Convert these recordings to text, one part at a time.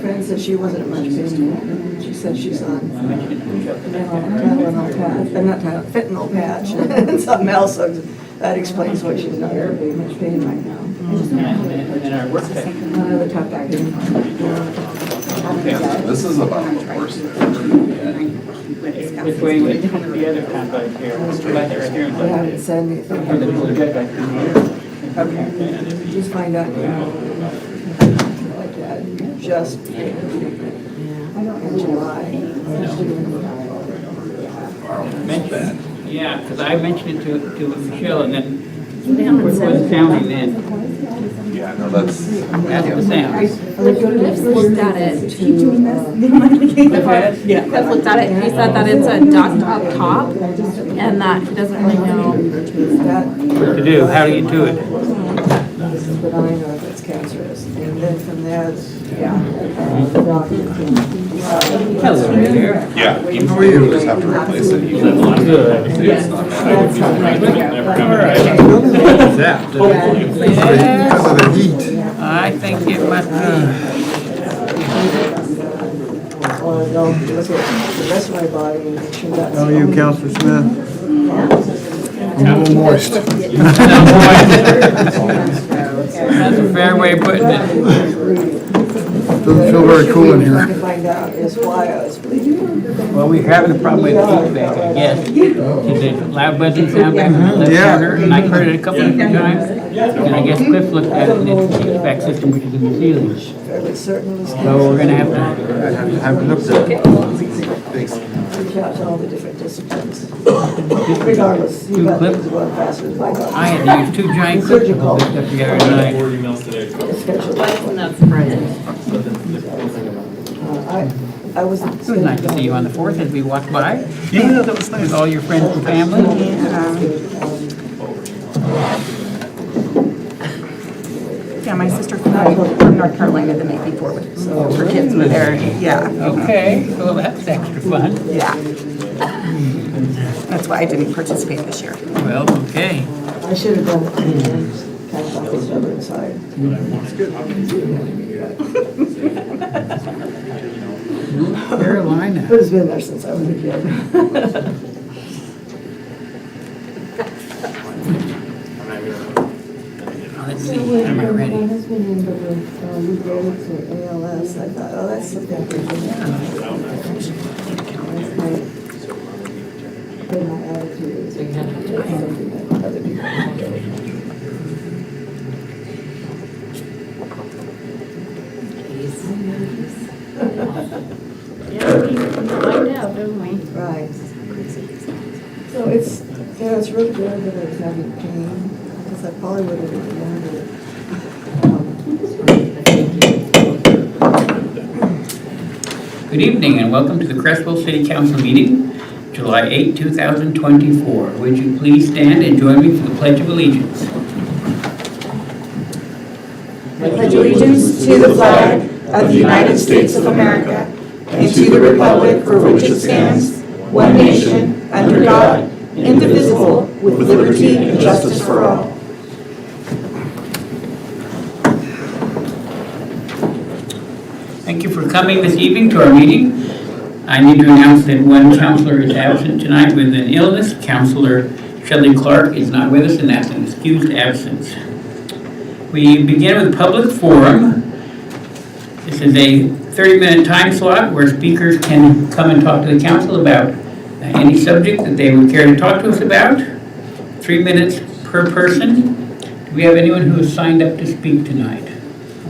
friend said she wasn't at much pain. She said she's on Tylenol patch, not Tylenol, fentanyl patch, and something else. So that explains why she's not in very much pain right now. And our work day. Another tough acting. This is about the worst thing. This way, we the other kind right here. Right there, right here. I haven't said anything. Okay. Just find out, like that, just in July. Yeah, because I mentioned it to Michelle, and then was sounding then. Yeah, no, that's That's the sound. Cliff looked at it. Keep doing this. Yeah. Cliff looked at it. He said that it's a duct up top, and that he doesn't really know. What to do? How do you do it? But I know if it's cancerous. And then from there, yeah. Hello there. yeah. Even though you just have to replace it. Even if it's not bad, I would be surprised if it never comes back. Because of the heat. I think it must be. Or they'll look at the rest of my body and make sure that's. How are you, Counselor Smith? A little moist. That's a fair way of putting it. Doesn't feel very cool in To here. find out is why I was bleeding. Well, we're having a problem with feedback, I guess. Is it loud buzzing sound back in the left Yeah. corner? And I heard it a couple of times. And I guess Cliff looked at it and it's the feedback system, which is in the ceiling. Fairly certain it was So we're gonna have to, Have looked at it. reach out to all the different disciplines. Regardless, you got things going faster than my I body. had to use 2 giant clips to hold this up the other night. I was. It was nice to see you on the 4th as we walked by. Yeah, that was nice. With all your friends and family. Yeah, my sister from North Carolina the night before with her kids were there. Yeah, Okay, well, that's extra fun. yeah. That's why I didn't participate this year. Well, okay. I should have done it. Kind of off the stubborn side. Carolina. But it's been there since I was a kid. Let's see, am I ready? My husband ended up with Lou Gehrig's or ALS. I thought, oh, that's something I could do. But my attitude is something that other people can do. Yeah, we find out, don't we? Right. So it's, yeah, it's really good that I was having pain, because I probably would have been younger. Good evening and welcome to the Creswell City Council meeting, July 8, 2024. Would you please stand and join me for the Pledge of Allegiance? I pledge allegiance to the flag of the United States of America and to the republic for which it stands, one nation, under God, indivisible, with liberty and justice for all. Thank you for coming this evening to our meeting. I need to announce that one counselor is absent tonight with an illness. Counselor Shelley Clark is not with us, and that's an excused absence. We begin with public forum. This is a 30-minute time slot where speakers can come and talk to the council about any subject that they would care to talk to us about. 3 minutes per person. Do we have anyone who has signed up to speak tonight?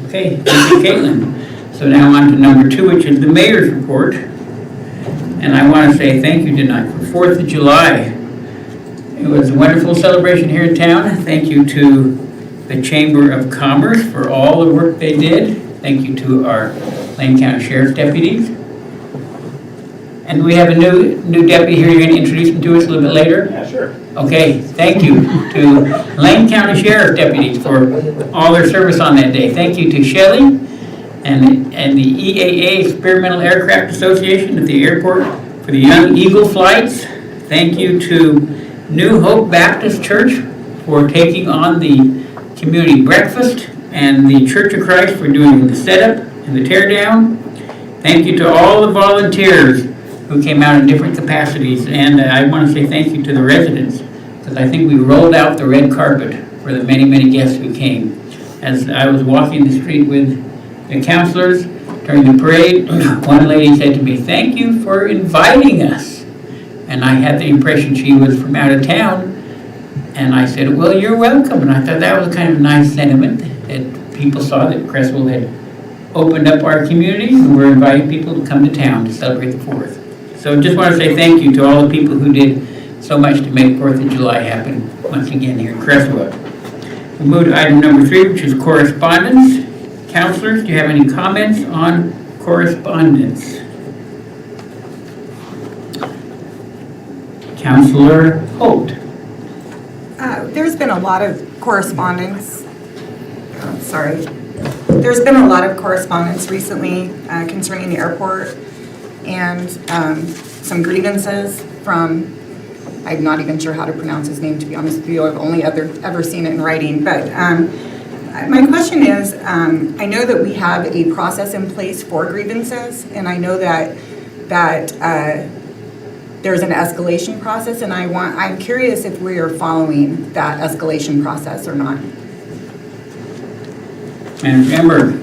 Okay, thank you, Caitlin. So now on to number 2, which is the mayor's report. And I want to say thank you tonight for 4th of July. It was a wonderful celebration here in town. Thank you to the Chamber of Commerce for all the work they did. Thank you to our Lane County Sheriff's deputies. And we have a new deputy here. You're going to introduce him to us a little bit later? Yeah, sure. Okay, thank you to Lane County Sheriff deputies for all their service on that day. Thank you to Shelley and the EAA Experimental Aircraft Association at the airport for the Young Eagle flights. Thank you to New Hope Baptist Church for taking on the community breakfast and the Church of Christ for doing the setup and the tear down. Thank you to all the volunteers who came out in different capacities, and I want to say thank you to the residents, because I think we rolled out the red carpet for the many, many guests who came. As I was walking the street with the councilors during the parade, one lady said to me, "Thank you for inviting us." And I had the impression she was from out of town, and I said, "Well, you're welcome." And I thought that was kind of a nice sentiment, that people saw that Creswell had opened up our community, and we're inviting people to come to town to celebrate the 4th. So just want to say thank you to all the people who did so much to make 4th of July happen once again here in Creswell. We'll move to item number 3, which is correspondence. Councilors, do you have any comments on correspondence? Councilor Holt. There's been a lot of correspondence. There's been a lot of correspondence recently concerning the airport and some grievances from, I'm not even sure how to pronounce his name, to be honest with you. I've only ever seen it in writing. But my question is, I know that we have a process in place for grievances, and I know that there's an escalation process, and I'm curious if we are following that escalation process or not. Manager Ember.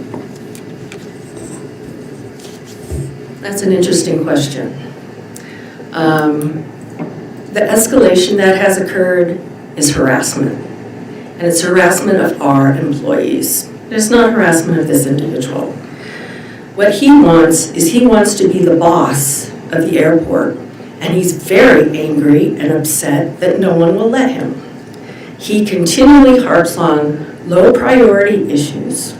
That's an interesting question. The escalation that has occurred is harassment, and it's harassment of our employees. It's not harassment of this individual. What he wants is he wants to be the boss of the airport, and he's very angry and upset that no one will let him. He continually harps on low priority issues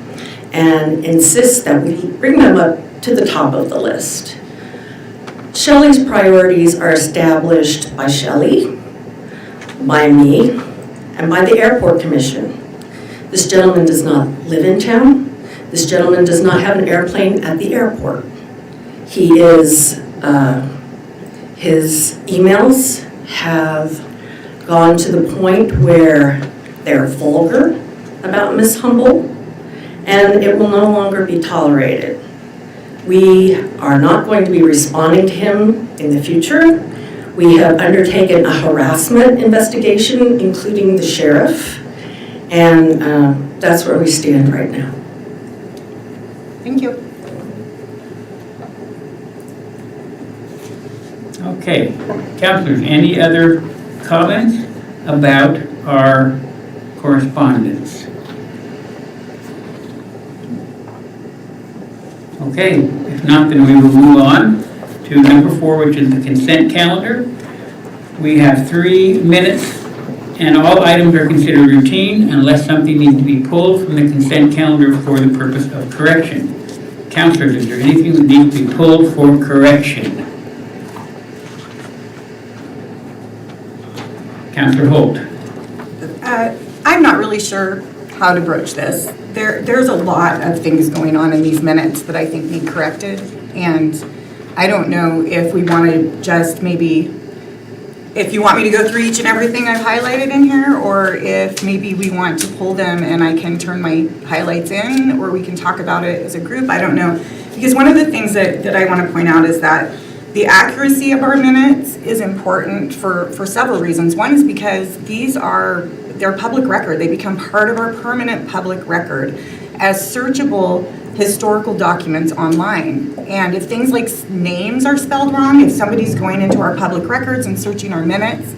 and insists that we bring them up to the top of the list. Shelley's priorities are established by Shelley, by me, and by the Airport Commission. This gentleman does not live in town. This gentleman does not have an airplane at the airport. He is, his emails have gone to the point where they're vulgar about Ms. Humble, and it will no longer be tolerated. We are not going to be responding to him in the future. We have undertaken a harassment investigation, including the sheriff, and that's where we stand right now. Thank you. Okay, councilors, any other comments about our correspondence? Okay, if not, then we will move on to number 4, which is the consent calendar. We have 3 minutes, and all items are considered routine unless something needs to be pulled from the consent calendar for the purpose of correction. Councilors, is there anything that needs to be pulled for correction? Councilor Holt. I'm not really sure how to broach this. There's a lot of things going on in these minutes that I think need corrected, and I don't know if we want to just maybe, if you want me to go through each and everything I've highlighted in here, or if maybe we want to pull them and I can turn my highlights in, or we can talk about it as a group. I don't know. Because one of the things that I want to point out is that the accuracy of our minutes is important for several reasons. One is because they're public record. They become part of our permanent public record as searchable historical documents online. And if things like names are spelled wrong, if somebody's going into our public records and searching our minutes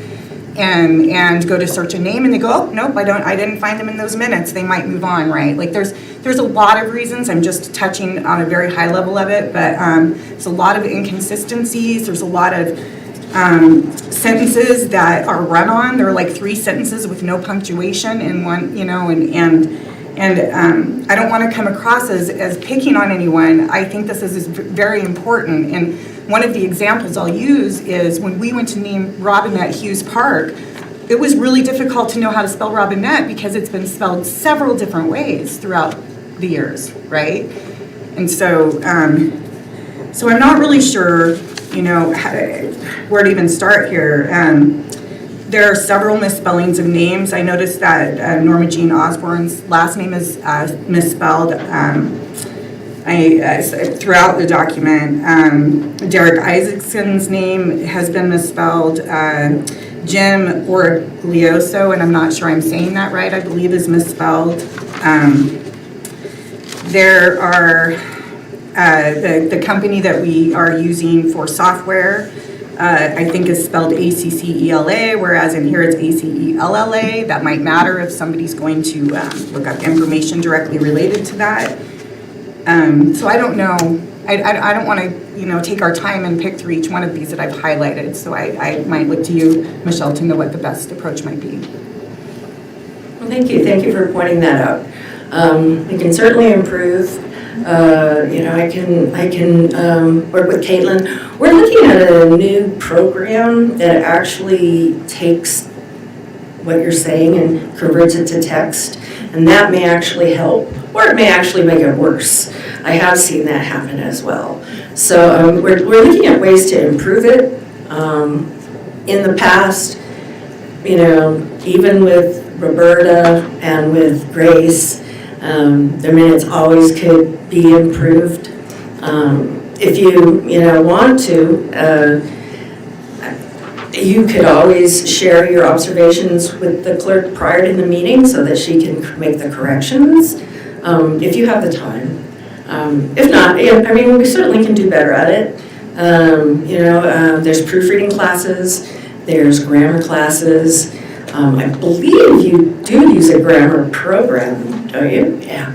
and go to search a name and they go, oh, nope, I didn't find them in those minutes, they might move on, right? Like there's a lot of reasons. I'm just touching on a very high level of it, but there's a lot of inconsistencies. There's a lot of sentences that are run on. There are like 3 sentences with no punctuation in one, you know, and I don't want to come across as picking on anyone. I think this is very important. And one of the examples I'll use is when we went to name Robinette Hughes Park, it was really difficult to know how to spell Robinette because it's been spelled several different ways throughout the years, right? And so I'm not really sure, you know, where to even start here. There are several misspellings of names. I noticed that Norma Jean Osborne's last name is misspelled. throughout the document, Derek Isaacson's name has been misspelled. Jim Orglioso, and I'm not sure I'm saying that right, I believe is misspelled. There are the company that we are using for software, I think is spelled ACCELA, whereas in here it's ACELLA. That might matter if somebody's going to look up information directly related to that. So I don't know. I don't want to, take our time and pick through each one of these that I've highlighted. So I might look to you, Michelle, to know what the best approach might be. Well, thank you. Thank you for pointing that out. We can certainly improve. I can work with Caitlin. We're looking at a new program that actually takes what you're saying and converts it to text, and that may actually help, or it may actually make it worse. I have seen that happen as well. So we're looking at ways to improve it. In the past, even with Roberta and with Grace, their minutes always could be improved. If you want to, you could always share your observations with the clerk prior to the meeting so that she can make the corrections, if you have the time. If not, we certainly can do better at it. There's proofreading classes, there's grammar classes. I believe you do use a grammar program, don't you? Yeah.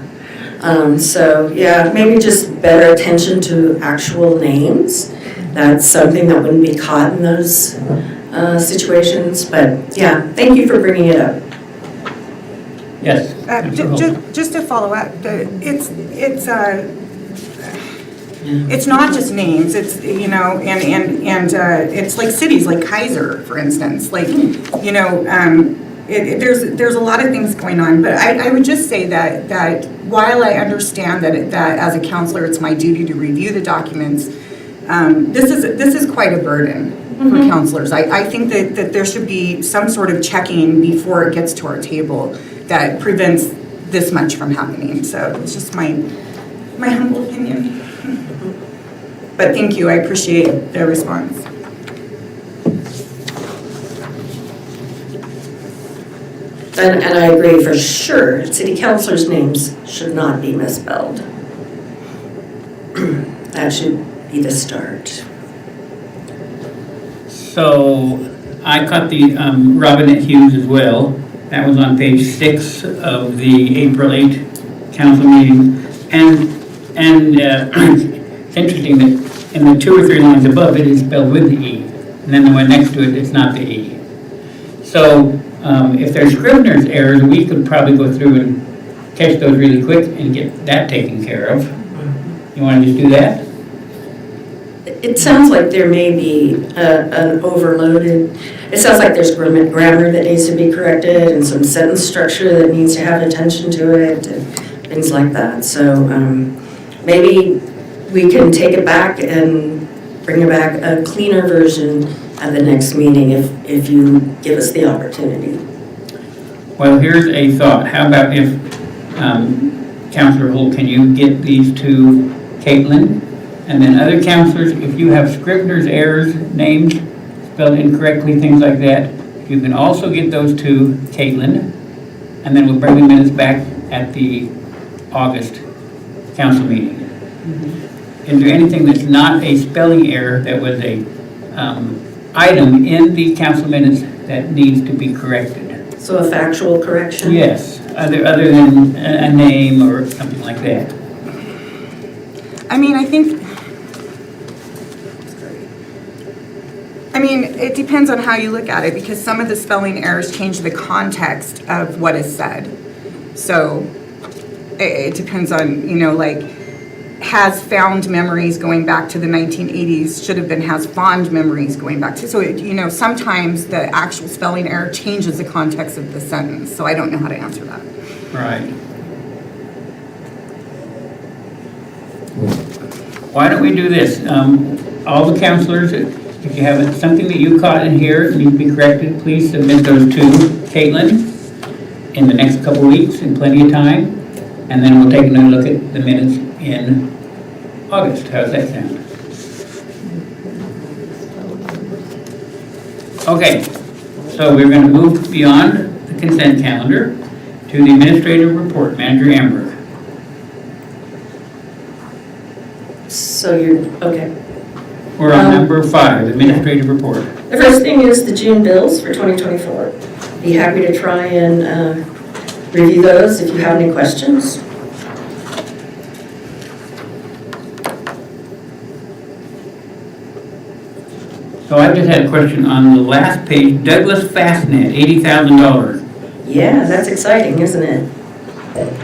Maybe just better attention to actual names. That's something that wouldn't be caught in those situations. But yeah, thank you for bringing it up. Yes. Just to follow up, it's not just names. It's it's like cities like Kaiser, for instance. There's a lot of things going on. But I would just say that while I understand that as a counselor it's my duty to review the documents, this is quite a burden for counselors. I think that there should be some sort of checking before it gets to our table that prevents this much from happening. So it's just my humble opinion. But thank you, I appreciate the response. And I agree for sure, city councilors' names should not be misspelled. That should be the start. So I caught the Robinette Hughes as well. That was on page 6 of the April 8 council meeting. And it's interesting that in the 2 or 3 lines above it is spelled with the E. And then the one next to it is not the E. So if there's Scrivener's errors, we could probably go through and catch those really quick and get that taken care of. You want to just do that? It sounds like there may be an overloaded, it sounds like there's grammar that needs to be corrected and some sentence structure that needs to have attention to it and things like that. So maybe we can take it back and bring it back a cleaner version at the next meeting if you give us the opportunity. Well, here's a thought. How about if, Councilor Holt, can you get these to Caitlin? And then other councilors, if you have Scrivener's errors, names spelled incorrectly, things like that, you can also get those to Caitlin. And then we'll bring the minutes back at the August council meeting. Is there anything that's not a spelling error that was a item in the council minutes that needs to be corrected? So a factual correction? Yes, other than a name or something like that. It depends on how you look at it, because some of the spelling errors change the context of what is said. So it depends on, has found memories going back to the 1980s should have been has fond memories going back to. So, sometimes the actual spelling error changes the context of the sentence. So I don't know how to answer that. Right. Why don't we do this? All the counselors, if you have something that you caught in here and need to be corrected, please submit those to Caitlin in the next couple weeks in plenty of time. And then we'll take another look at the minutes in August. How's that sound? Okay, so we're going to move beyond the consent calendar to the administrative report. Manager Amber. So you're, okay. We're on number 5, administrative report. The first thing is the June bills for 2024. Be happy to try and review those if you have any questions. So I just had a question on the last page, Douglas Fastnet, $80,000. Yeah, that's exciting, isn't it?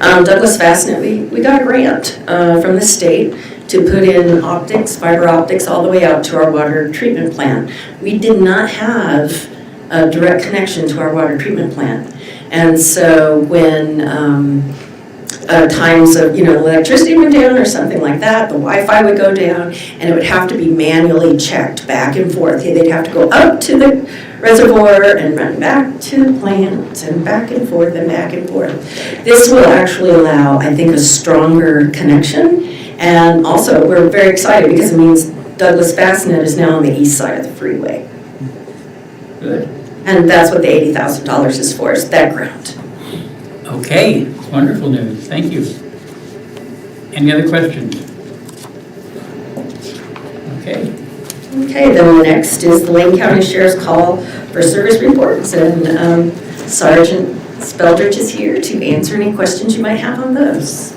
Douglas Fastnet, we got a grant from the state to put in optics, fiber optics, all the way out to our water treatment plant. We did not have a direct connection to our water treatment plant. And so when times of, electricity went down or something like that, the Wi-Fi would go down, and it would have to be manually checked back and forth. They'd have to go up to the reservoir and run back to the plant and back and forth and back and forth. This will actually allow, I think, a stronger connection. And also, we're very excited because it means Douglas Fastnet is now on the east side of the freeway. Good. And that's what the $80,000 is for, is that grant. Okay, wonderful news. Thank you. Any other questions? Okay. Okay, then the next is the Lane County Sheriff's call for service reports, and Sergeant Speldridge is here to answer any questions you might have on those.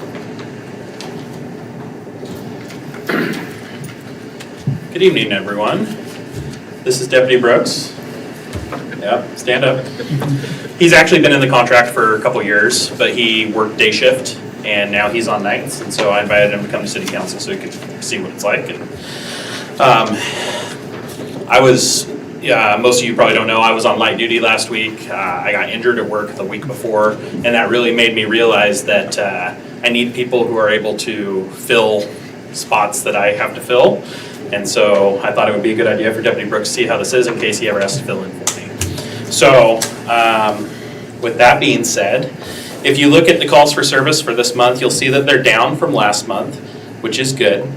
Good evening, everyone. This is Deputy Brooks. Yep, stand up. He's actually been in the contract for a couple years, but he worked day shift, and now he's on nights, and so I invited him to come to City Council so he could see what it's like. And most of you probably don't know, I was on light duty last week. I got injured at work the week before, and that really made me realize that I need people who are able to fill spots that I have to fill. And so I thought it would be a good idea for Deputy Brooks to see how this is in case he ever has to fill in for me. So with that being said, if you look at the calls for service for this month, you'll see that they're down from last month, which is good.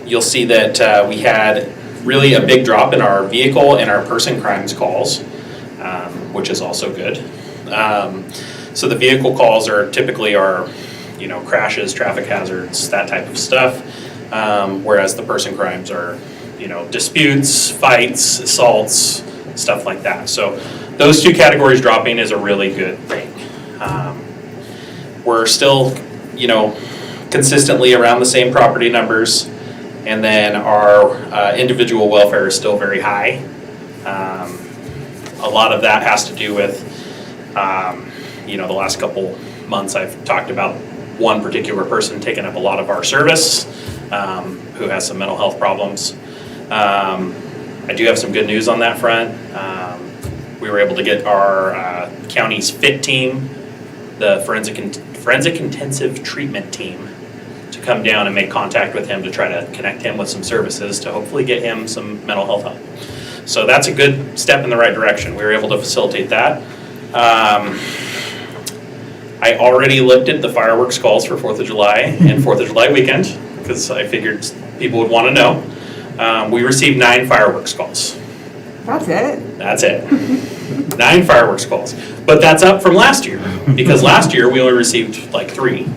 You'll see that we had really a big drop in our vehicle and our person crimes calls, which is also good. So the vehicle calls are typically crashes, traffic hazards, that type of stuff. Whereas the person crimes are, disputes, fights, assaults, stuff like that. So those two categories dropping is a really good thing. We're still, consistently around the same property numbers, and then our individual welfare is still very high. A lot of that has to do with, the last couple months I've talked about one particular person taking up a lot of our service, who has some mental health problems. I do have some good news on that front. We were able to get our county's FIT team, the forensic intensive treatment team, to come down and make contact with him to try to connect him with some services to hopefully get him some mental health help. So that's a good step in the right direction. We were able to facilitate that. I already looked at the fireworks calls for 4th of July and 4th of July weekend, because I figured people would want to know. We received 9 fireworks calls. That's it? That's it. 9 fireworks calls. But that's up from last year, because last year we only received like 3.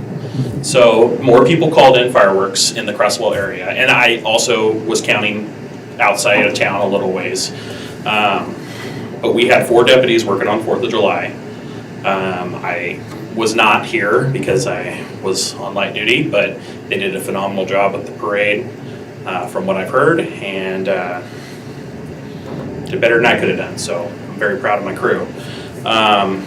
So more people called in fireworks in the Creswell area. And I also was counting outside of town a little ways. But we had 4 deputies working on 4th of July. I was not here because I was on light duty, but they did a phenomenal job at the parade, from what I've heard, and did better than I could have done, so I'm very proud of my crew. I'm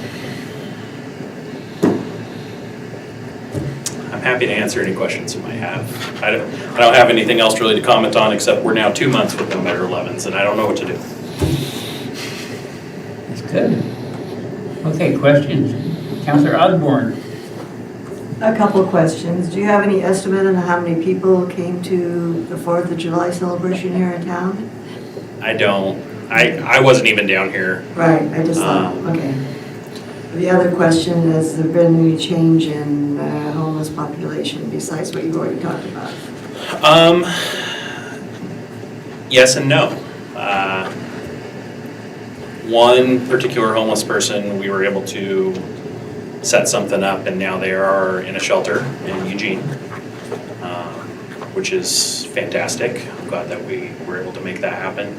happy to answer any questions you might have. I don't have anything else really to comment on, except we're now 2 months with the Measure 11s, and I don't know what to do. That's good. Okay, questions? Councilor Osborne. A couple of questions. Do you have any estimate on how many people came to the 4th of July celebration here in town? I don't. I wasn't even down here. Right, I just thought, okay. The other question, has there been any change in homeless population besides what you've already talked about? Yes and no. One particular homeless person, we were able to set something up, and now they are in a shelter in Eugene, which is fantastic. I'm glad that we were able to make that happen.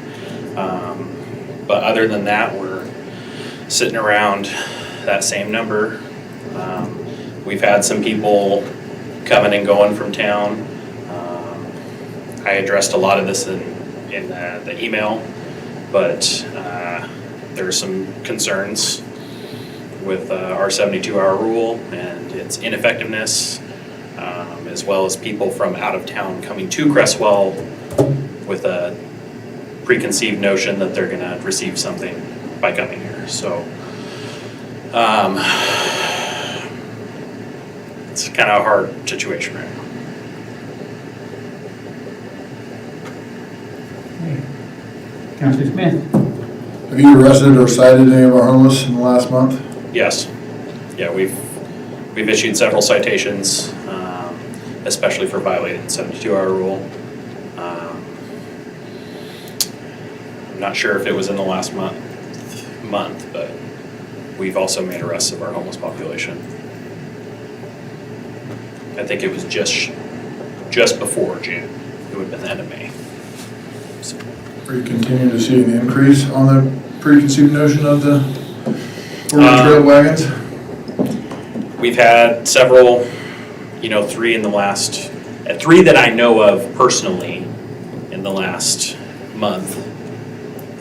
But other than that, we're sitting around that same number. We've had some people coming and going from town. I addressed a lot of this in the email, but there are some concerns with our 72-hour rule and its ineffectiveness, as well as people from out of town coming to Creswell with a preconceived notion that they're gonna receive something by coming here. So it's kind of a hard situation right now. Councilor Smith? Have you arrested or cited any of our homeless in the last month? Yes. Yeah, we've issued several citations, especially for violating the 72-hour rule. I'm not sure if it was in the last month, but we've also made arrests of our homeless population. I think it was just before June. It would have been the end of May. So. Are you continuing to see an increase on the preconceived notion of the Oregon Trail wagons? We've had several, three that I know of personally in the last month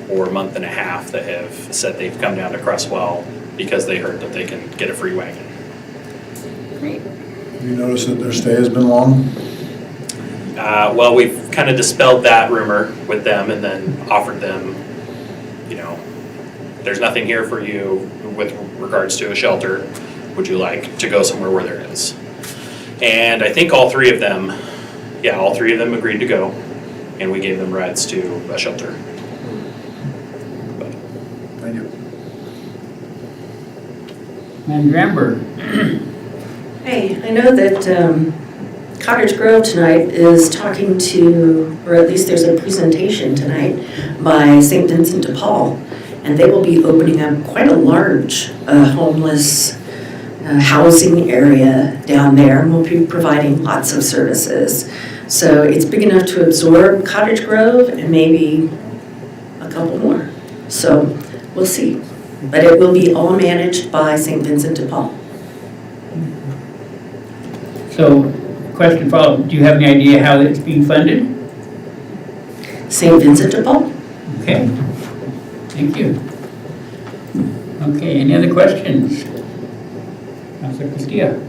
or month and a half that have said they've come down to Creswell because they heard that they can get a free wagon. Great. Have you noticed that their stay has been long? Well, we've kind of dispelled that rumor with them and then offered them, there's nothing here for you with regards to a shelter. Would you like to go somewhere where there is? And I think all three of them agreed to go, and we gave them rides to a shelter. Thank you. Madam Dramberg? Hey, I know that Cottage Grove tonight is talking to, or at least there's a presentation tonight by St. Vincent de Paul, and they will be opening up quite a large homeless housing area down there, and we'll be providing lots of services. So it's big enough to absorb Cottage Grove and maybe a couple more. So we'll see. But it will be all managed by St. Vincent de Paul. So, question follow-up, do you have any idea how it's being funded? St. Vincent de Paul? Okay, thank you. Okay, any other questions? Councilor Castillo?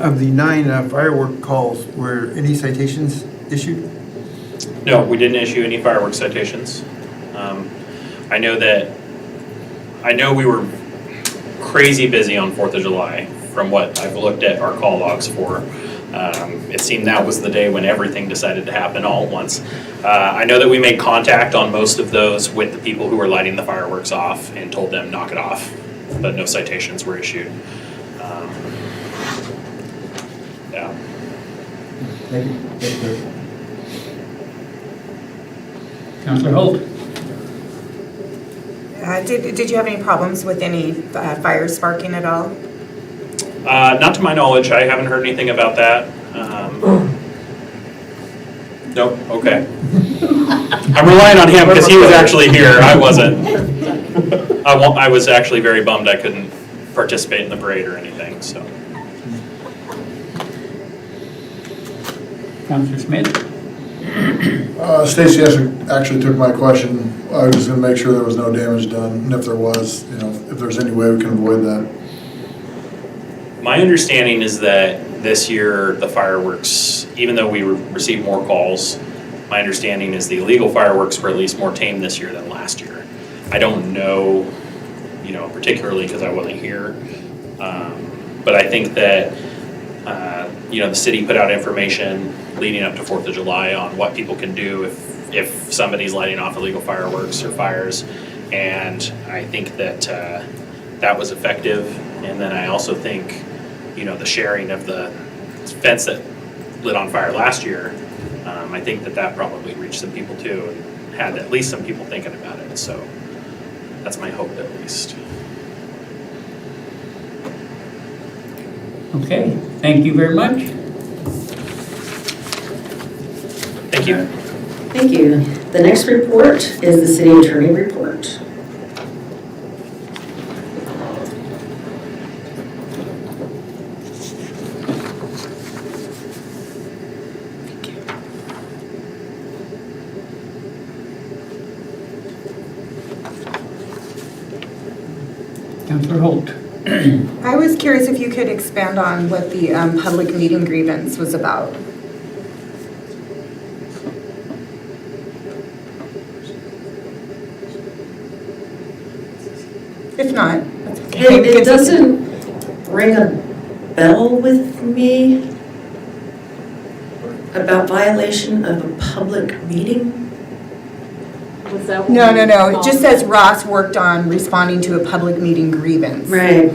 Of the 9 firework calls, were any citations issued? No, we didn't issue any fireworks citations. I know we were crazy busy on 4th of July from what I've looked at our call logs for. It seemed that was the day when everything decided to happen all at once. I know that we made contact on most of those with the people who were lighting the fireworks off and told them knock it off, but no citations were issued. Yeah. Thank you. Thank you. Councilor Holt? Did you have any problems with any fires sparking at all? Not to my knowledge, I haven't heard anything about that. Nope, okay. I'm relying on him because he was actually here, I wasn't. I was actually very bummed I couldn't participate in the parade or anything, so. Councilor Smith? Stacy actually took my question. I was going to make sure there was no damage done, and if there was, if there's any way we can avoid that. My understanding is that this year, the fireworks, even though we received more calls, my understanding is the illegal fireworks were at least more tame this year than last year. I don't know, particularly because I wasn't here, but I think that, the city put out information leading up to 4th of July on what people can do if somebody's lighting off illegal fireworks or fires, and I think that that was effective. And then I also think, the sharing of the fence that lit on fire last year, I think that probably reached some people too, and had at least some people thinking about it. So that's my hope, at least. Okay, thank you very much. Thank you. Thank you. The next report is the city attorney report. Councilor Holt. I was curious if you could expand on what the public meeting grievance was about. If not, that's okay. It doesn't ring a bell with me about violation of a public meeting. Was that No, one? it just says Ross worked on responding to a public meeting grievance. Right.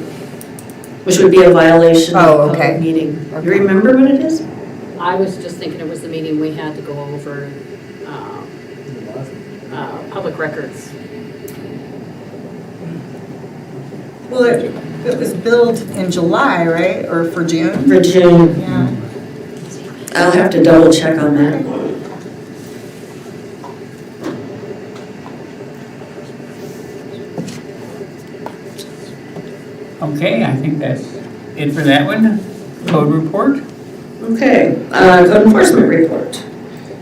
Which would be a violation of Oh, a okay. public meeting. Okay. You remember what it is? I was just thinking it was the meeting we had to go over, public records. Well, it was billed in July, right, or for June? For June. Yeah. I'll have to double check on that. Okay, I think that's it for that one. Code report. Okay, code enforcement report.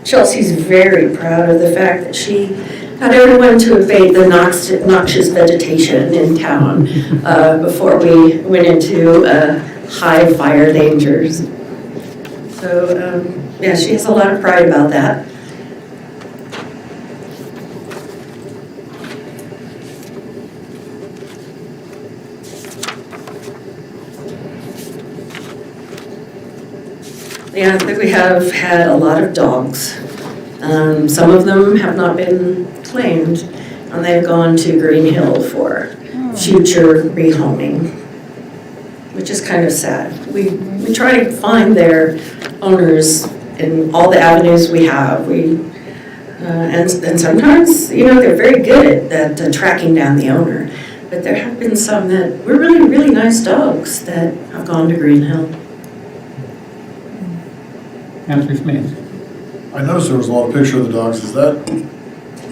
Chelsea's very proud of the fact that she got everyone to abate the noxious vegetation in town before we went into high fire dangers. So, yeah, she has a lot of pride about that. Yeah, I think we have had a lot of dogs. Some of them have not been claimed, and they've gone to Green Hill for future rehoming, which is kind of sad. We try to find their owners in all the avenues we have. And sometimes, they're very good at tracking down the owner. But there have been some that were really, really nice dogs that have gone to Green Hill. Councilor Smith. I noticed there was a lot of picture of the dogs. Is that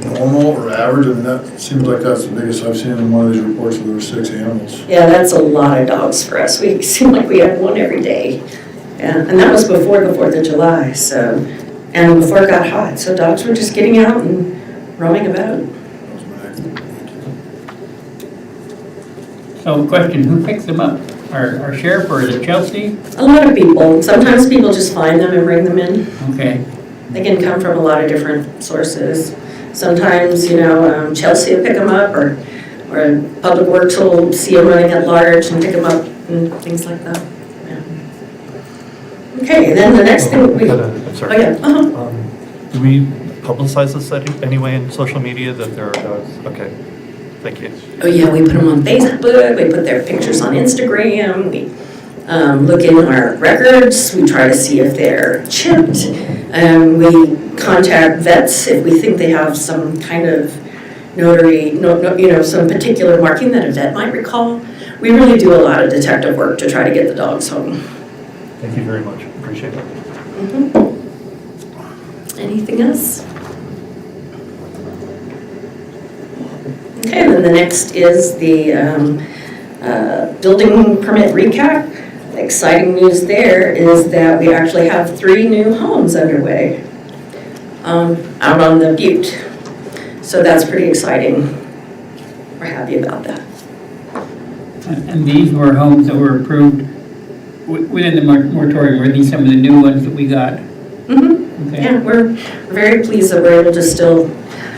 normal or average? I mean, that seems like that's the biggest I've seen in one of these reports where there were 6 animals. Yeah, that's a lot of dogs for us. We seem like we had one every day. Yeah, and that was before the 4th of July, so, and before it got hot. So dogs were just getting out and roaming about. That was my next. So question, who picks them up? Our sheriff or is it Chelsea? A lot of people. Sometimes people just find them and bring them in. Okay, They can come from a lot of different sources. Sometimes, Chelsea will pick them up, or Public Works will see them running at large and pick them up and things like that. Yeah. Okay, and then the next thing we. I'm Oh, sorry. yeah. Do we publicize this anyway in social media that there are dogs? Okay, thank you. Oh, yeah, we put them on Facebook, we put their pictures on Instagram, we look in our records, we try to see if they're chipped, we contact vets if we think they have some kind of some particular marking that a vet might recall. We really do a lot of detective work to try to get the dogs home. Thank you very much, appreciate it. Anything else? Okay, and then the next is the building permit recap. The exciting news there is that we actually have 3 new homes underway out on the butte. So that's pretty exciting. We're happy about that. and these were homes that were approved within the moratorium. Were these some of the new ones that we got? Mm-hmm. Okay. Yeah, we're very pleased that we're able to still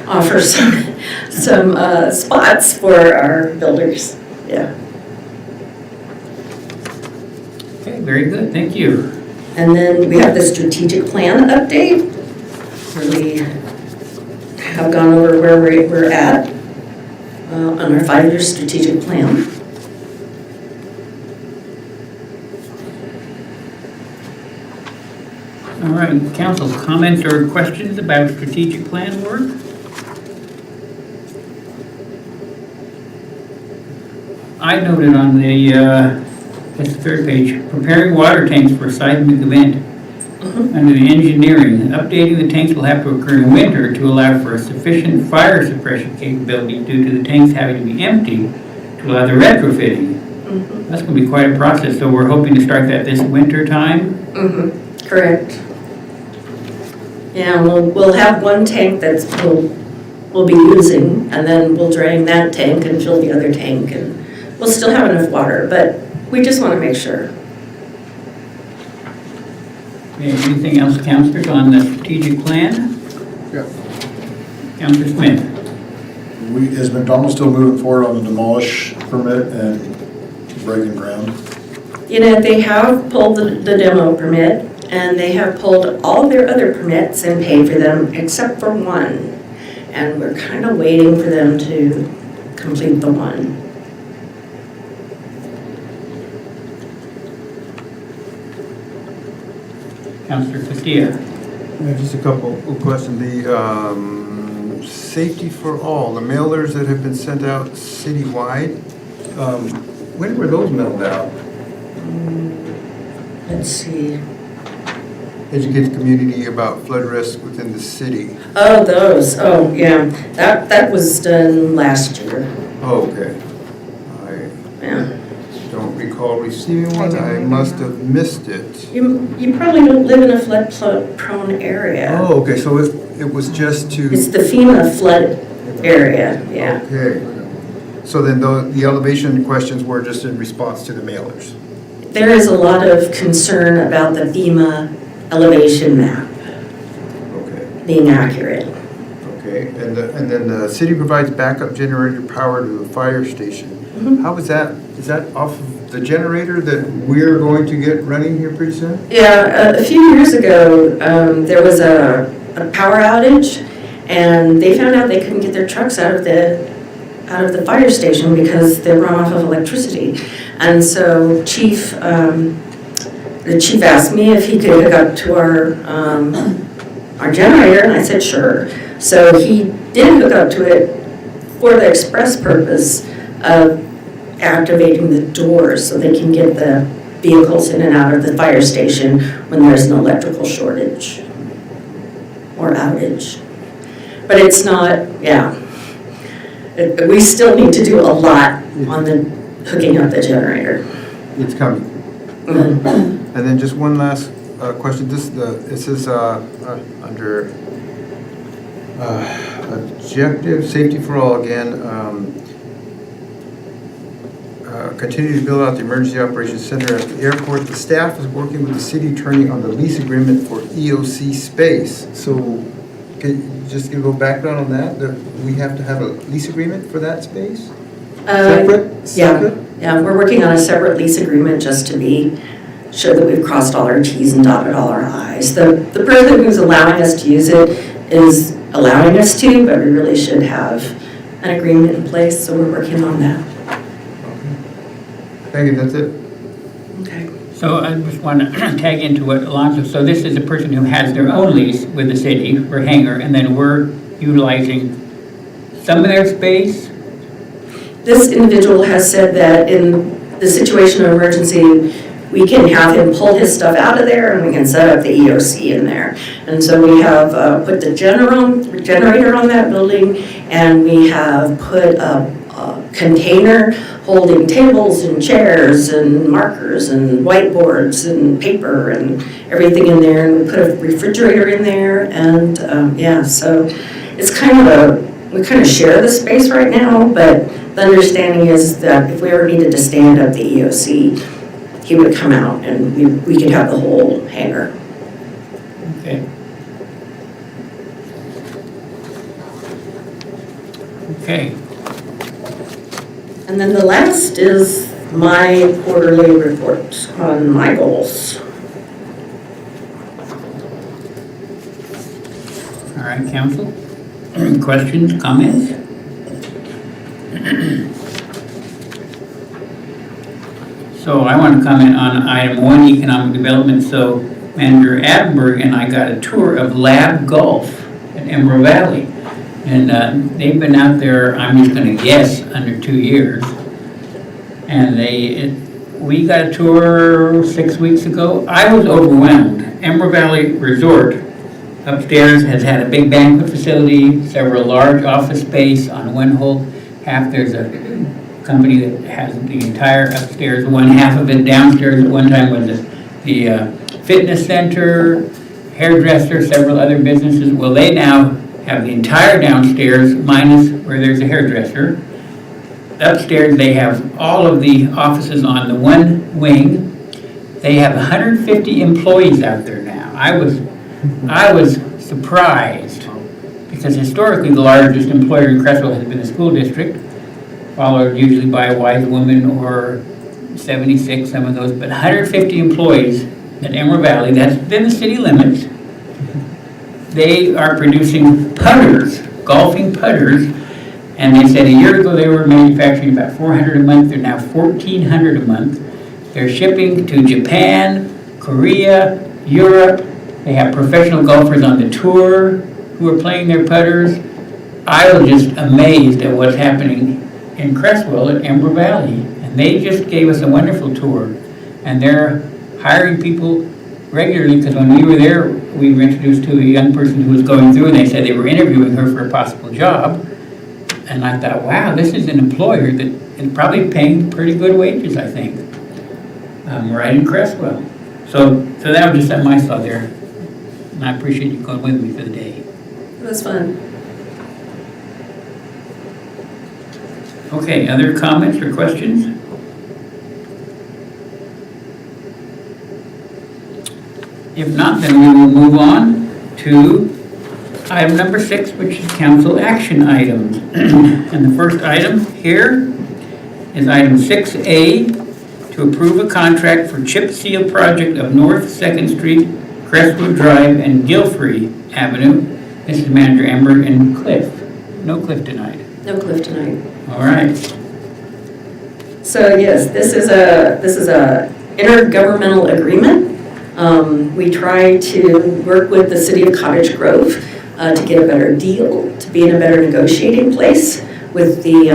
offer some spots for our builders. Yeah. Okay, very good, thank you. And then we have the strategic plan update, where we have gone over where we're at on our 5-year strategic plan. All right, council, comments or questions about strategic plan work? I noted on the, that's the third page, preparing water tanks for seismic event. Under the engineering, updating the tanks will have to occur in winter to allow for a sufficient fire suppression capability due to the tanks having to be empty to allow the retrofitting. That's going to be quite a process, so we're hoping to start that this winter time. Correct. Yeah, we'll have one tank that's we'll be using, and then we'll drain that tank and fill the other tank, and we'll still have enough water, but we just want to make sure. Okay, anything else, councilors, on the strategic plan? Yeah. Councilor Smith? Is McDonald still moving forward on the demolish permit and breaking ground? You know, they have pulled the demo permit, and they have pulled all their other permits and paid for them except for one. And we're kind of waiting for them to complete the one. Councilor Castillo? Just a couple of questions. The safety for all, the mailers that have been sent out citywide, when were those mailed out? Let's see. Educate the community about flood risk within the city. Oh, those. Oh, yeah. That was done last year. Oh, okay. I Yeah. don't recall receiving one. I must have missed it. You probably don't live in a flood-prone area. Oh, okay, so it was just to... It's the FEMA flood area, yeah. Okay. So then the elevation questions were just in response to the mailers? There is a lot of concern about the FEMA elevation map Okay. being accurate. Okay, and then the city provides backup generator power to the fire station. How is that off of the generator that we're going to get running here pretty soon? Yeah, a few years ago, there was a power outage, and they found out they couldn't get their trucks out of the fire station because they run off of electricity. And so the chief asked me if he could hook up to our generator, and I said sure. So he did hook up to it for the express purpose of activating the doors so they can get the vehicles in and out of the fire station when there's an electrical shortage or outage. But it's not, yeah. We still need to do a lot on the hooking up the generator. It's coming. And then just one last question. This is under objective safety for all again. Continue to build out the emergency operations center at the airport. The staff is working with the city attorney on the lease agreement for EOC space. So can you just give a little background on that? That we have to have a lease agreement for that space? Separate? Yeah, we're working on a separate lease agreement just to be sure that we've crossed all our T's and dotted all our I's. The person who's allowing us to use it is allowing us to, but we really should have an agreement in place, so we're working on that. Thank you, that's it. Okay. So I just want to tag into what Alonso, so this is a person who has their own lease with the city for hangar, and then we're utilizing some of their space? This individual has said that in the situation of emergency, we can have him pull his stuff out of there and we can set up the EOC in there. And so we have put the generator on that building, and we have put a container holding tables and chairs and markers and whiteboards and paper and everything in there. And we put a refrigerator in there, and yeah, so it's kind of we kind of share the space right now, but the understanding is that if we ever needed to stand up the EOC, he would come out and we could have the whole hangar. Okay. Okay. And then the last is my quarterly report on my goals. All right, council. Questions, comments? So I want to comment on item 1, economic development. So Manager Attenberg and I got a tour of Lab Golf in Emerald Valley. And they've been out there, I'm just gonna guess, under 2 years. And we got a tour 6 weeks ago. I was overwhelmed. Emerald Valley Resort upstairs has had a big banquet facility, several large office space. On one whole half, there's a company that has the entire upstairs. One half of it downstairs at one time was the fitness center, hairdresser, several other businesses. Well, they now have the entire downstairs minus where there's a hairdresser. Upstairs, they have all of the offices on the one wing. They have 150 employees out there now. I was surprised because historically the largest employer in Creswell has been the school district, followed usually by a wise woman or 76, some of those, but 150 employees at Emerald Valley, that's within the city limits. They are producing putters, golfing putters, and they said a year ago they were manufacturing about 400 a month. They're now 1,400 a month. They're shipping to Japan, Korea, Europe. They have professional golfers on the tour who are playing their putters. I was just amazed at what's happening in Creswell at Emerald Valley. And they just gave us a wonderful tour. And they're hiring people regularly, because when we were there, we were introduced to a young person who was going through, and they said they were interviewing her for a possible job. And I thought, wow, this is an employer that is probably paying pretty good wages, I think, right in Creswell. So that was just something I saw there. And I appreciate you going with me for the day. It was fun. Okay, other comments or questions? If not, then we will move on to item number 6, which is council action items. And the first item here is item 6A, to approve a contract for chip seal project of North 2nd Street, Crestwood Drive, and Gilfrey Avenue. This is Manager Amber and Cliff. No Cliff tonight. No Cliff tonight. All right. So yes, this is a intergovernmental agreement. We try to work with the city of Cottage Grove to get a better deal, to be in a better negotiating place with the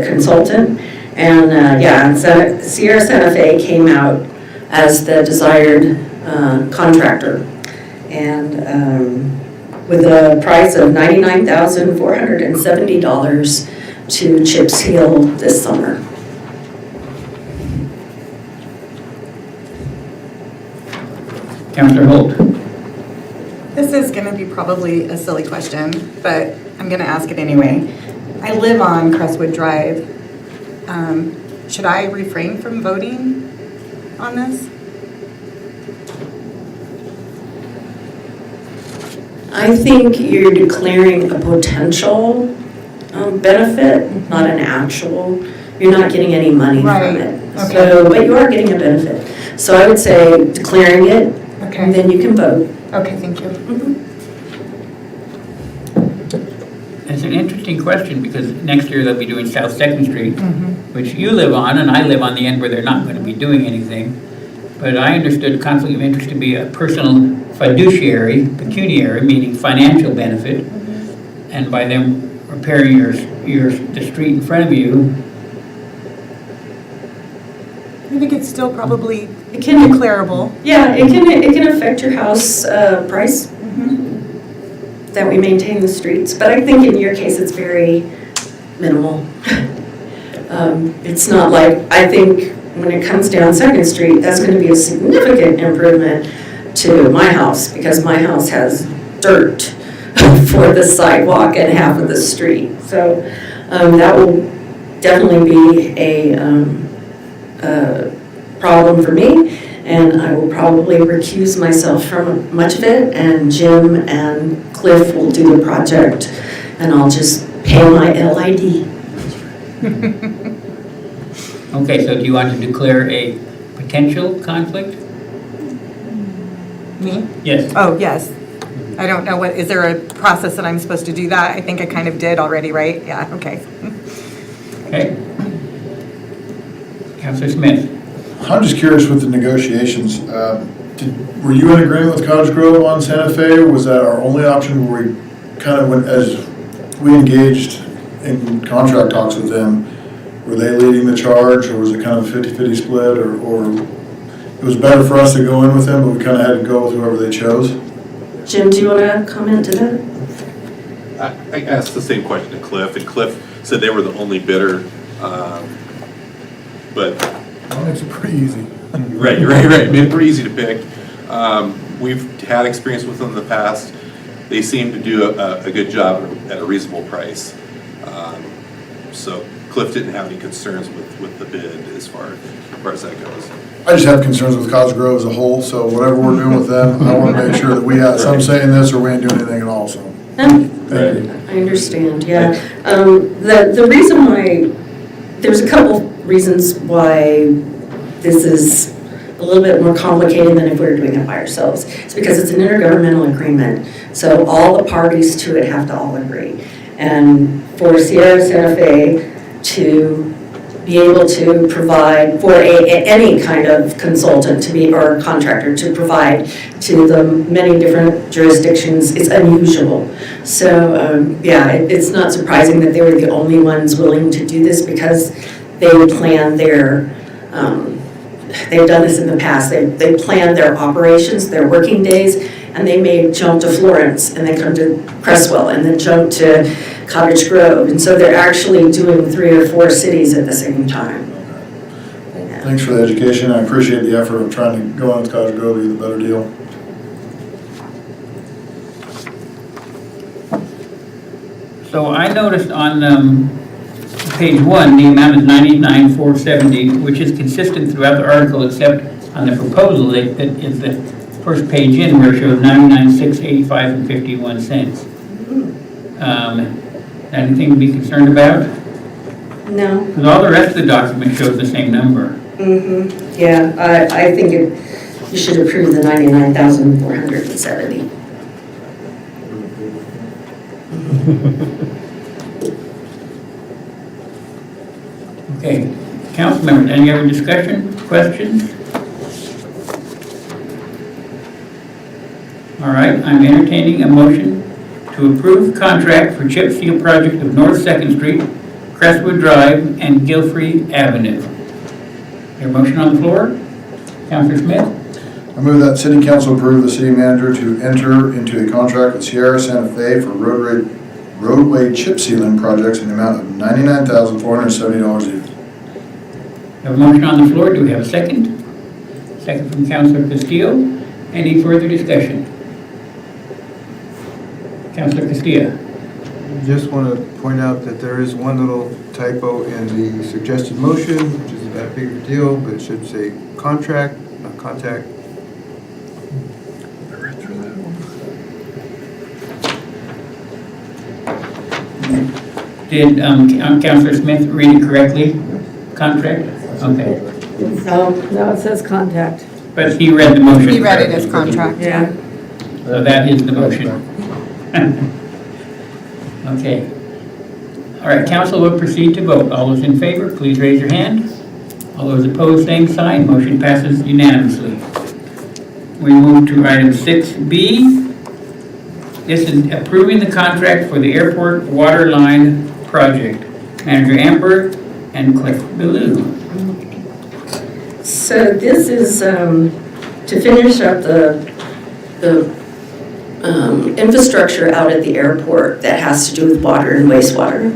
consultant. And Sierra Santa Fe came out as the desired contractor, and with a price of $99,470 to chip seal this summer. Councilor Holt. This is going to be probably a silly question, but I'm going to ask it anyway. I live on Crestwood Drive. Should I refrain from voting on this? I think you're declaring a potential benefit, not an actual. You're not getting any money from it. Okay. So, but you are getting a benefit. So I would say declaring it, Okay. and then you can vote. Okay, thank you. It's an interesting question because next year they'll be doing South 2nd Street, which you live on, and I live on the end where they're not going to be doing anything. But I understood conflict of interest to be a personal fiduciary, pecuniary, meaning financial benefit, and by them repairing the street in front of you. I think it's still probably It can declarable. Yeah, it can affect your house price that we maintain the streets. But I think in your case, it's very minimal. It's not like, I think when it comes down 2nd Street, that's going to be a significant improvement to my house because my house has dirt for the sidewalk and half of the street. So that will definitely be a problem for me, and I will probably recuse myself from much of it, and Jim and Cliff will do the project, and I'll just pay my LID. Okay, so do you want to declare a potential conflict? Me? Yes. Oh, yes. I don't know is there a process that I'm supposed to do that? I think I kind of did already, right? Yeah, okay. Okay. Councilor Smith. I'm just curious with the negotiations, Were you in agreement with Cottage Grove on Santa Fe? Was that our only option? Were we kind of, as we engaged in contract talks with them, were they leading the charge, or was it kind of a 50-50 split, or it was better for us to go in with them, but we kind of had to go with whoever they chose? Jim, do you want to comment to that? I asked the same question to Cliff, and Cliff said they were the only bidder, but. That makes it pretty easy. Right, made it pretty easy to pick. We've had experience with them in the past. They seem to do a good job at a reasonable price. So Cliff didn't have any concerns with the bid as far as that goes. I just have concerns with Cottage Grove as a whole, so whatever we're doing with them, I want to make sure that we have some say in this, or we ain't doing anything at all, so. Thank you. I understand, yeah. The reason why, there's a couple reasons why this is a little bit more complicated than if we were doing it by ourselves. It's because it's an intergovernmental agreement, so all the parties to it have to all agree. And for Sierra Santa Fe to be able to provide for any kind of consultant to be, or contractor to provide to the many different jurisdictions is unusual. So yeah, it's not surprising that they were the only ones willing to do this, because they plan their, they've done this in the past, they plan their operations, their working days, and they may jump to Florence and then come to Creswell and then jump to Cottage Grove. And so they're actually doing 3 or 4 cities at the same time. Well, thanks for the education. I appreciate the effort of trying to go on with Cottage Grove to get a better deal. So I noticed on page 1, the amount is $99,470, which is consistent throughout the article except on the proposal that is the first page in, where it shows $99,685.51. Anything to be concerned about? No. Because all the rest of the document shows the same number. Yeah, I think you should approve the $99,470. Okay, council members, any other discussion, questions? All right, I'm entertaining a motion to approve contract for chip seal project of North 2nd Street, Crestwood Drive, and Gilfrey Avenue. Your motion on the floor? Councilor Smith? I move that city council approve the city manager to enter into a contract with Sierra Santa Fe for roadway chip sealing projects in the amount of $99,470 each. We have a motion on the floor. Do we have a second? Second from Councilor Castillo. Any further discussion? Councilor Castillo. Just want to point out that there is one little typo in the suggested motion, which isn't that big of a deal, but it should say contract, not contact. I read through that one. Did Councilor Smith read it correctly? Contract? Okay. No, it says contact. But he read the motion. He read it as contract. Yeah. So that is the motion. Okay. All right, council will proceed to vote. All those in favor, please raise your hand. All those opposed, same sign. Motion passes unanimously. We move to item 6B. This is approving the contract for the airport water line project. Manager Amber and Cliff Ballou. So this is to finish up the infrastructure out at the airport that has to do with water and wastewater.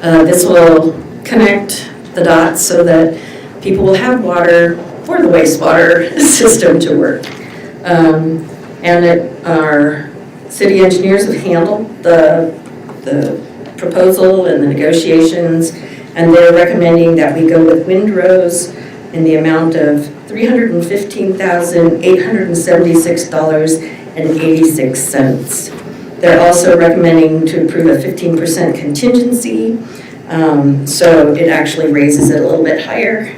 This will connect the dots so that people will have water for the wastewater system to work. And our city engineers have handled the proposal and the negotiations, and they're recommending that we go with Windrose in the amount of $315,876.86. They're also recommending to approve a 15% contingency, so it actually raises it a little bit higher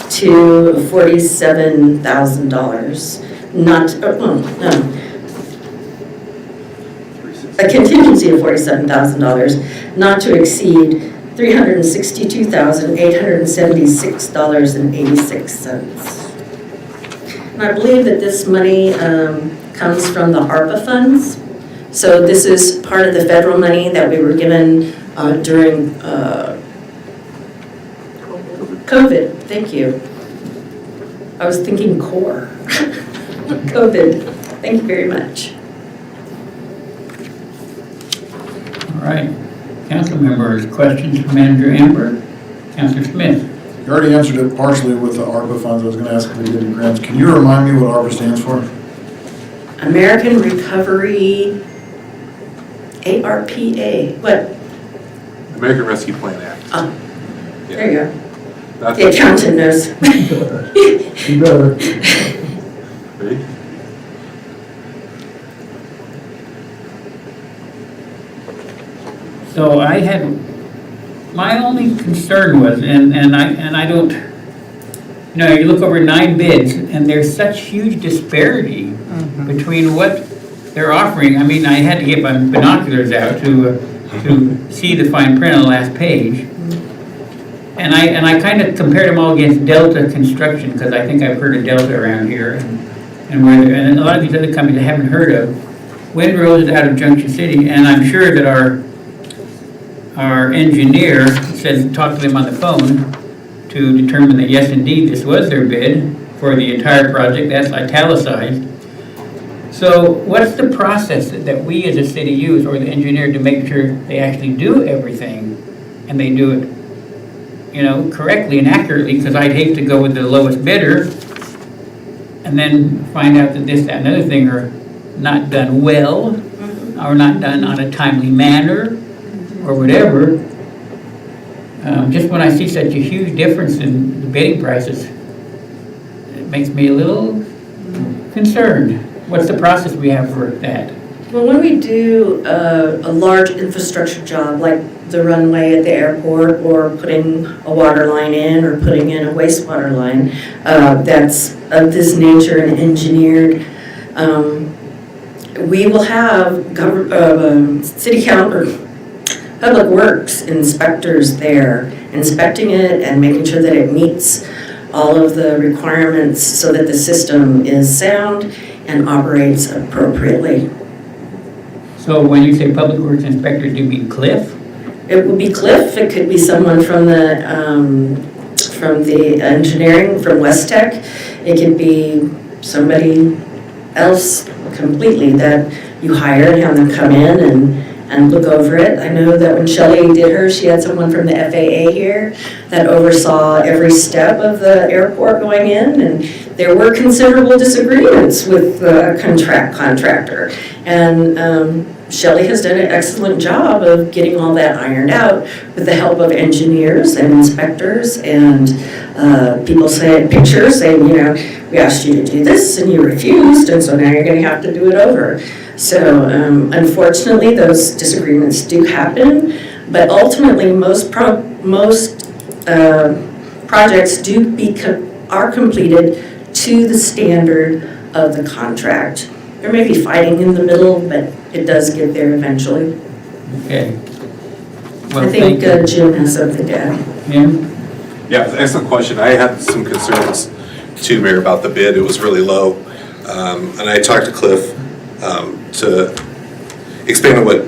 to $47,000. A contingency of $47,000, not to exceed $362,876.86. And I believe that this money comes from the ARPA funds. So this is part of the federal money that we were given during COVID. Thank you. I was thinking CORE. COVID. Thank you very much. All right. Council members, questions for Manager Amber? Councilor Smith? You already answered it partially with the ARPA funds. I was gonna ask if they did any grants. Can you remind me what ARPA stands for? American Recovery, ARPA, what? American Rescue Plan Act. Oh, Yeah. there you go. That's The accountant knows. You better. Ready? So I had, my only concern was, and I don't, you know, you look over 9 bids, and there's such huge disparity between what they're offering. I mean, I had to get my binoculars out to see the fine print on the last page. And I kind of compared them all against Delta Construction, because I think I've heard of Delta around here. And a lot of these other companies I haven't heard of. Windrose is out of Junction City, and I'm sure that our engineer says, talk to them on the phone to determine that yes, indeed, this was their bid for the entire project. That's italicized. So what's the process that we as a city use, or the engineer, to make sure they actually do everything and they do it, you know, correctly and accurately? Because I'd hate to go with the lowest bidder and then find out that this, that, and other thing are not done well, or not done on a timely manner, or whatever. Just when I see such a huge difference in the bidding prices, it makes me a little concerned. What's the process we have for that? Well, when we do a large infrastructure job, like the runway at the airport, or putting a water line in, or putting in a wastewater line, that's of this nature and engineered, we will have city council, public works inspectors there, inspecting it and making sure that it meets all of the requirements so that the system is sound and operates appropriately. So when you say public works inspector, do you mean Cliff? It would be Cliff, it could be someone from the engineering, from West Tech. It could be somebody else completely that you hire and have them come in and look over it. I know that when Shelley did hers, she had someone from the FAA here that oversaw every step of the airport going in, and there were considerable disagreements with the contractor. And Shelley has done an excellent job of getting all that ironed out with the help of engineers and inspectors and people saying, pictures saying, you know, we asked you to do this and you refused, and so now you're going to have to do it over. So unfortunately, those disagreements do happen, but ultimately most projects are completed to the standard of the contract. There may be fighting in the middle, but it does get there eventually. Okay. Well, I think Jim has something to add. Jim? Yeah, excellent question. I had some concerns too, Mayor, about the bid. It was really low. And I talked to Cliff to expand on what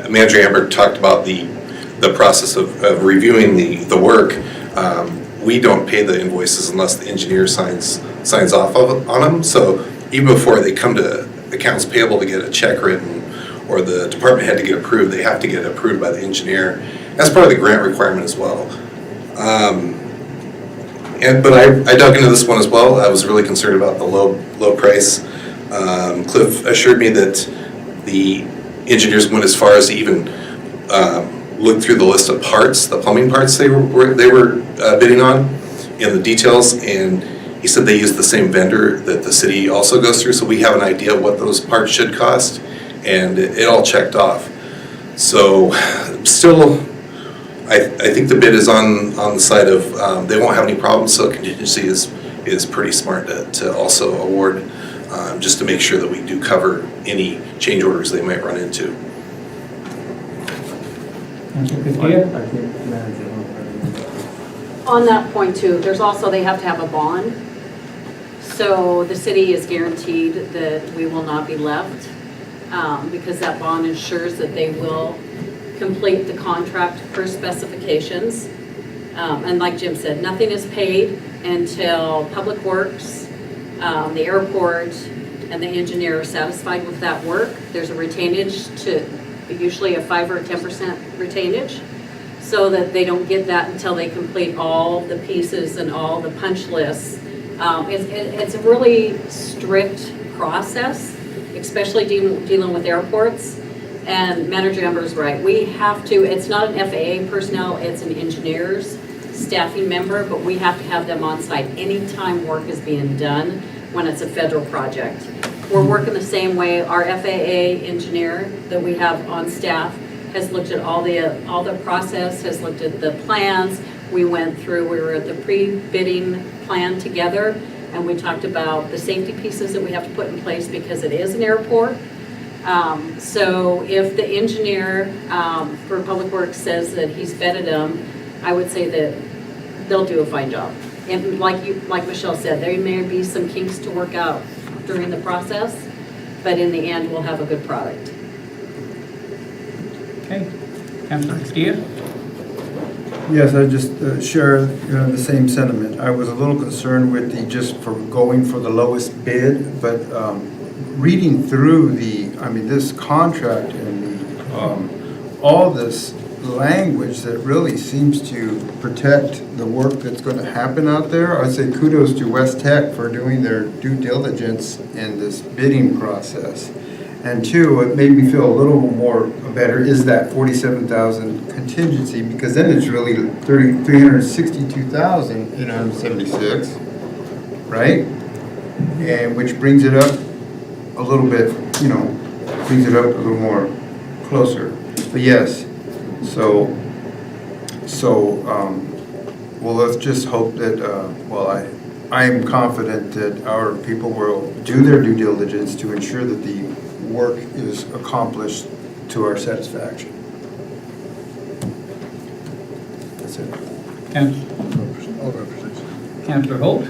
Manager Amber talked about, the process of reviewing the work. We don't pay the invoices unless the engineer signs off on them. So even before they come to accounts payable to get a check written, or the department head to get approved, they have to get approved by the engineer. That's part of the grant requirement as well. But I dug into this one as well. I was really concerned about the low price. Cliff assured me that the engineers went as far as to even look through the list of parts, the plumbing parts they were bidding on, and the details, and he said they used the same vendor that the city also goes through, so we have an idea of what those parts should cost, and it all checked off. So still, I think the bid is on the side of they won't have any problems, so contingency is pretty smart to also award, just to make sure that we do cover any change orders they might run into. On that point too, there's also, they have to have a bond. So the city is guaranteed that we will not be left because that bond ensures that they will complete the contract per specifications. And like Jim said, nothing is paid until Public Works, the airport, and the engineer are satisfied with that work. There's a retainage to, usually a 5 or a 10% retainage, so that they don't get that until they complete all the pieces and all the punch lists. It's a really strict process, especially dealing with airports. And Manager Ember's right. We have to, it's not an FAA personnel, it's an engineer's staffing member, but we have to have them on site anytime work is being done when it's a federal project. We're working the same way. Our FAA engineer that we have on staff has looked at all the process, has looked at the plans. We were at the pre-bidding plan together, and we talked about the safety pieces that we have to put in place because it is an airport. So if the engineer for Public Works says that he's vetted them, I would say that they'll do a fine job. And like Michelle said, there may be some kinks to work out during the process, but in the end, we'll have a good product. Okay. Councilor Castillo? Yes, I just share the same sentiment. I was a little concerned with for going for the lowest bid, but reading through this contract and all this language that really seems to protect the work that's going to happen out there. I'd say kudos to West Tech for doing their due diligence in this bidding process. And two, it made me feel a little more better is that 47,000 contingency, because then it's really 362,876, right? And which brings it up a little bit, brings it up a little more closer. But yes, well, let's just hope that, I am confident that our people will do their due diligence to ensure that the work is accomplished to our satisfaction. That's it. Councilor Holt?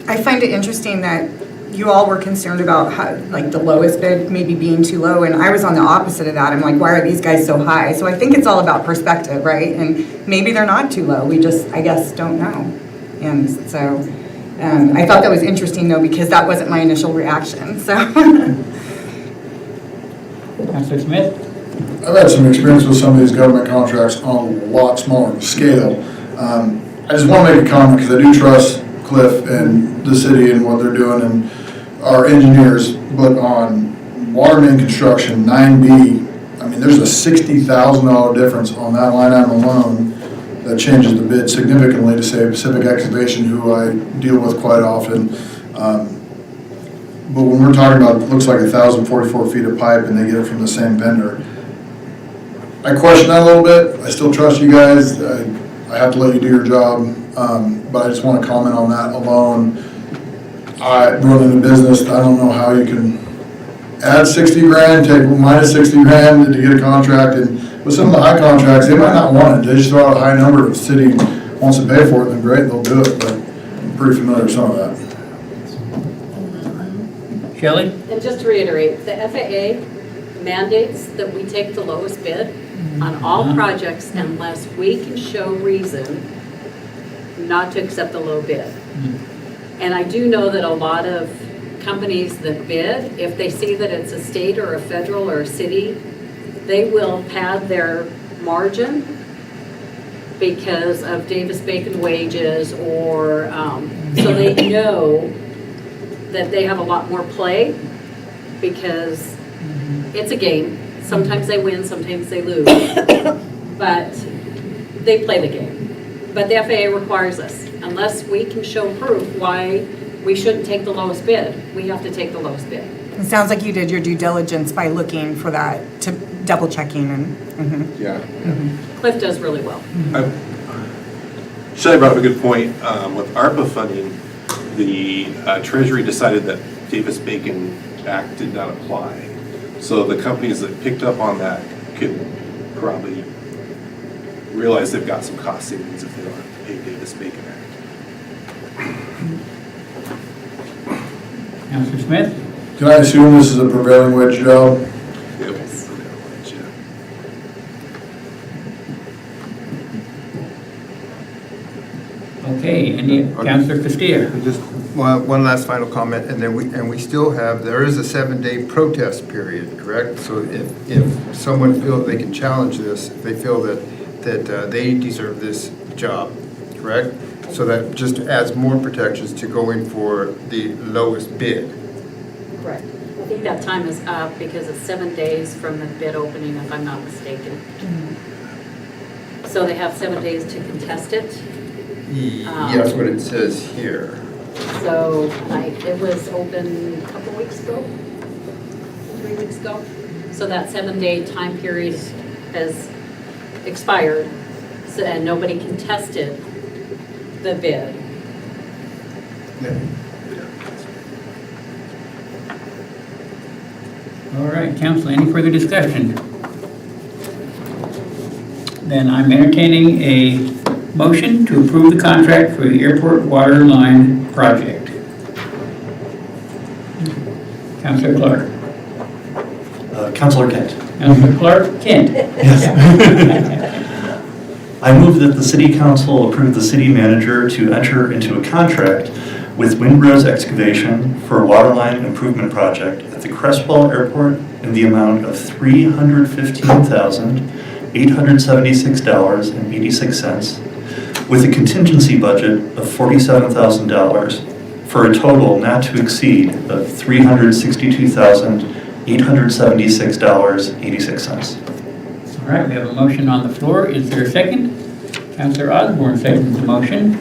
I find it interesting that you all were concerned about how, the lowest bid maybe being too low, and I was on the opposite of that. I'm like, why are these guys so high? So I think it's all about perspective, right? And maybe they're not too low. We just, I guess, don't know. And so I thought that was interesting, though, because that wasn't my initial reaction. So. Councilor Smith? I've had some experience with some of these government contracts on a lot smaller scale. I just want to make a comment because I do trust Cliff and the city and what they're doing and our engineers, but on water main construction, 9B, there's a $60,000 difference on that line item alone that changes the bid significantly to, say, Pacific Excavation, who I deal with quite often. But when we're talking about, it looks like 1,044 feet of pipe and they get it from the same vendor, I question that a little bit. I still trust you guys. I have to let you do your job, but I just want to comment on that alone. I run in the business. I don't know how you can add 60 grand, take minus 60 grand to get a contract. And with some of the high contracts, they might not want it. They just throw out a high number. If the city wants to pay for it, then great, they'll do it. But I'm pretty familiar with some of that. Shelley? And just to reiterate, the FAA mandates that we take the lowest bid on all projects unless we can show reason not to accept the low bid. And I do know that a lot of companies that bid, if they see that it's a state or a federal or a city, they will pad their margin because of Davis-Bacon wages, or so they know that they have a lot more play, because it's a game. Sometimes they win, sometimes they lose, but they play the game. But the FAA requires us, unless we can show proof why we shouldn't take the lowest bid, we have to take the lowest bid. It sounds like you did your due diligence by looking for that, to double checking and. Yeah. Cliff does really well. Shelley brought up a good point. With ARPA funding, the Treasury decided that Davis-Bacon Act did not apply. So the companies that picked up on that could probably realize they've got some cost savings if they don't pay Davis-Bacon Act. Counselor Smith? Can I assume this is a prevailing wage job? Yep. Okay, any, Counselor Castillo? Just one last final comment, and then we still have, there is a 7-day protest period, correct? So if someone feels they can challenge this, if they feel that they deserve this job, correct? So that just adds more protections to going for the lowest bid. Correct. I think that time is up because it's 7 days from the bid opening, if I'm not mistaken. So they have 7 days to contest it. Yeah, that's what it says here. So it was open a couple weeks ago, 3 weeks ago. So that 7-day time period has expired, so, and nobody contested the bid. Yeah. All right, council, any further discussion? Then I'm entertaining a motion to approve the contract for the airport water line project. Councilor Clark. Councilor Kent. Councilor Clark, Kent. I move that the City Council approve the city manager to enter into a contract with Windrose Excavation for a waterline improvement project at the Creswell Airport in the amount of $315,876.86 with a contingency budget of $47,000 for a total not to exceed of $362,876.86. All right, we have a motion on the floor. Is there a second? Councilor Osborne seconds the motion.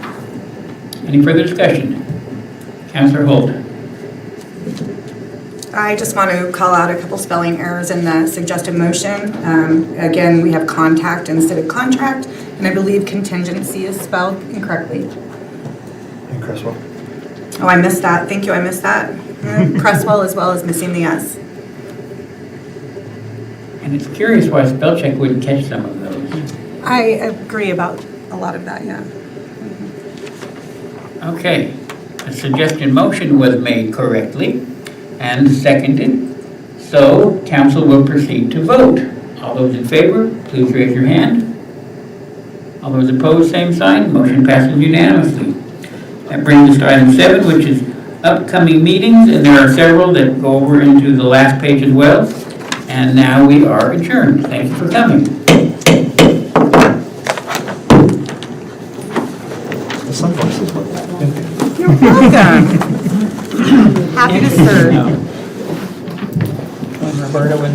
Any further discussion? Councilor Holt. I just want to call out a couple spelling errors in the suggested motion. Again, we have contact instead of contract, and I believe contingency is spelled incorrectly. And Creswell. Oh, I missed that. Thank you, I missed that. Creswell as well as missing the S. And it's curious why spell check wouldn't catch some of those. I agree about a lot of that, yeah. Okay, the suggested motion was made correctly and seconded. So council will proceed to vote. All those in favor, please raise your hand. All those opposed, same sign. Motion passes unanimously. That brings us to item 7, which is upcoming meetings, and there are several that go over into the last page as well. And now we are adjourned. Thank you for coming. The sunglasses look. You're welcome. Happy to serve. When Roberta was